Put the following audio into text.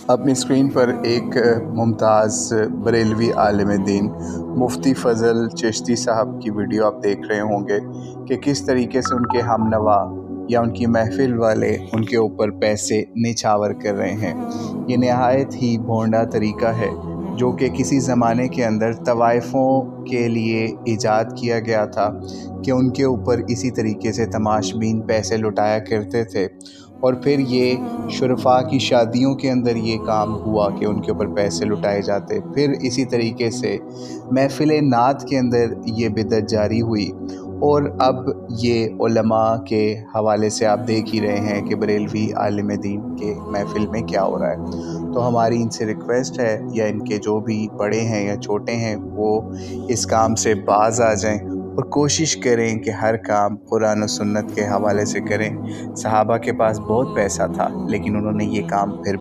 अपनी स्क्रीन पर एक मुमताज़ बरेलवी आलिम दीन मुफ्ती फ़ज़ल चिश्ती साहब की वीडियो आप देख रहे होंगे कि किस तरीके से उनके हमनवा या उनकी महफ़िल वाले उनके ऊपर पैसे निछावर कर रहे हैं। ये नहायत ही भोंडा तरीका है जो कि किसी ज़माने के अंदर तवाइफ़ों के लिए ईजाद किया गया था कि उनके ऊपर इसी तरीके से तमाशबीन पैसे लुटाया करते थे। और फिर ये शुरफा की शादियों के अंदर ये काम हुआ कि उनके ऊपर पैसे लुटाए जाते। फिर इसी तरीके से महफ़िल नात के अंदर ये बिदअत जारी हुई और अब ये उलमा के हवाले से आप देख ही रहे हैं कि बरेलवी आलिम दीन के महफ़िल में क्या हो रहा है। तो हमारी इनसे रिक्वेस्ट है या इनके जो भी बड़े हैं या छोटे हैं वो इस काम से बाज आ जाएं और कोशिश करें कि हर काम कुरान और सुन्नत के हवाले से करें। सहाबा के पास बहुत पैसा था लेकिन उन्होंने ये काम फिर